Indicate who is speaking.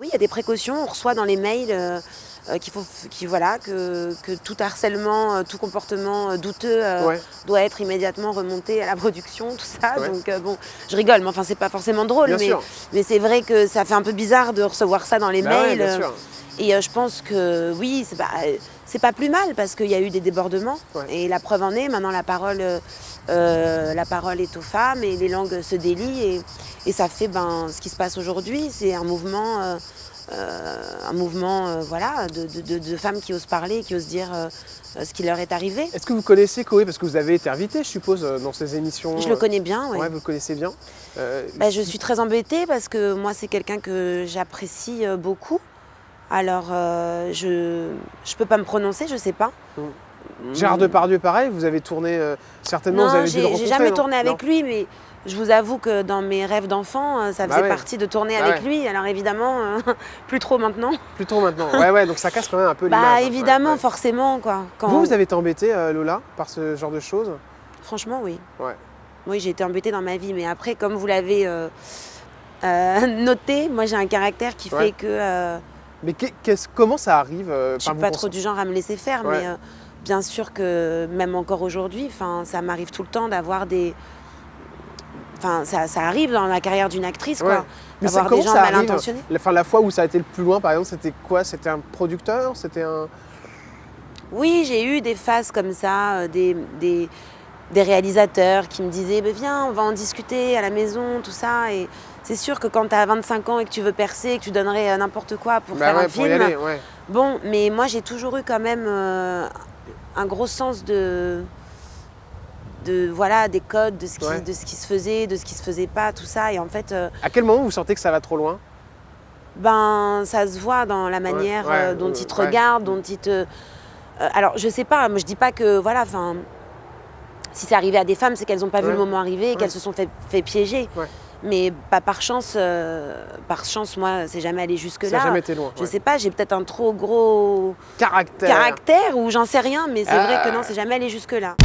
Speaker 1: oui, il y a des précautions. On reçoit dans les mails que tout harcèlement, tout comportement douteux
Speaker 2: Ouais.
Speaker 1: doit être immédiatement remonté à la production, tout ça.
Speaker 2: Ouais.
Speaker 1: Donc bon, je rigole, mais enfin c'est pas forcément drôle,
Speaker 2: Bien sûr.
Speaker 1: mais c'est vrai que ça fait un peu bizarre de recevoir ça dans les
Speaker 2: Bah ouais,
Speaker 1: mails.
Speaker 2: bien sûr.
Speaker 1: Et je pense que oui, c'est pas plus mal parce qu'il y a eu des débordements.
Speaker 2: Ouais.
Speaker 1: Et la preuve en est, maintenant la parole est aux femmes et les langues se délient. Et ça fait ce qui se passe aujourd'hui, c'est un mouvement voilà, de femmes qui osent parler, qui osent dire ce qui leur est arrivé.
Speaker 2: Est-ce que vous connaissez Koé? Parce que vous avez été invité, je suppose, dans ces émissions.
Speaker 1: Je le connais bien, oui.
Speaker 2: Ouais, vous le connaissez bien.
Speaker 1: Je suis très embêtée parce que moi, c'est quelqu'un que j'apprécie beaucoup. Alors, je peux pas me prononcer, je sais pas.
Speaker 2: Gérard Depardieu, pareil, vous avez tourné certainement,
Speaker 1: Non,
Speaker 2: vous avez dû le rencontrer.
Speaker 1: j'ai jamais
Speaker 2: non
Speaker 1: tourné avec
Speaker 2: Non.
Speaker 1: lui, mais je vous avoue que dans mes rêves d'enfant, ça faisait
Speaker 2: ouais.
Speaker 1: partie de tourner
Speaker 2: Bah
Speaker 1: avec
Speaker 2: ouais.
Speaker 1: lui. Alors évidemment, plus trop maintenant.
Speaker 2: Plutôt maintenant. Ouais, donc ça casse quand même un peu l'image. hein.
Speaker 1: Évidemment,
Speaker 2: Ouais.
Speaker 1: forcément, quoi.
Speaker 2: Vous avez été embêtée, Lola, par ce genre de choses?
Speaker 1: Franchement, oui.
Speaker 2: Ouais.
Speaker 1: Oui, j'ai été embêtée dans ma vie, mais après, comme vous l'avez noté, moi j'ai un caractère qui fait que
Speaker 2: Mais comment ça arrive
Speaker 1: je suis pas trop du genre à me laisser faire,
Speaker 2: Ouais.
Speaker 1: mais bien sûr que même encore aujourd'hui, ça m'arrive tout le temps d'avoir des... ça arrive dans la carrière d'une actrice,
Speaker 2: Ouais.
Speaker 1: quoi.
Speaker 2: Mais
Speaker 1: D'avoir
Speaker 2: comment
Speaker 1: des gens
Speaker 2: ça
Speaker 1: mal
Speaker 2: arrive
Speaker 1: intentionnés.
Speaker 2: La fois où ça a été le plus loin, par exemple, c'était quoi? C'était un producteur? C'était un...
Speaker 1: Oui, j'ai eu des phases comme ça, des réalisateurs qui me disaient viens, on va en discuter à la maison, tout ça. Et c'est sûr que quand tu as 25 ans et que tu veux percer, que tu donnerais n'importe quoi pour faire un
Speaker 2: pour y
Speaker 1: film.
Speaker 2: aller, ouais.
Speaker 1: Bon, mais moi j'ai toujours eu quand même un gros sens voilà, des codes, de ce qui se faisait, de ce qui se faisait pas, tout ça. Et en fait,
Speaker 2: À quel moment vous sentez que ça va trop loin?
Speaker 1: ça se voit dans la manière dont ils te
Speaker 2: ouais.
Speaker 1: regardent, dont ils te... alors je sais pas, moi je dis pas que voilà, si c'est arrivé à des femmes, c'est qu'elles n'ont pas vu le moment arriver et qu'elles se sont fait piéger.
Speaker 2: Ouais.
Speaker 1: Mais par chance, moi, c'est jamais allé jusque-là.
Speaker 2: Ça n'a jamais été loin.
Speaker 1: Je sais pas, j'ai peut-être un trop gros
Speaker 2: Caractère.
Speaker 1: ou j'en sais rien, mais c'est vrai que non, c'est jamais allé jusque-là.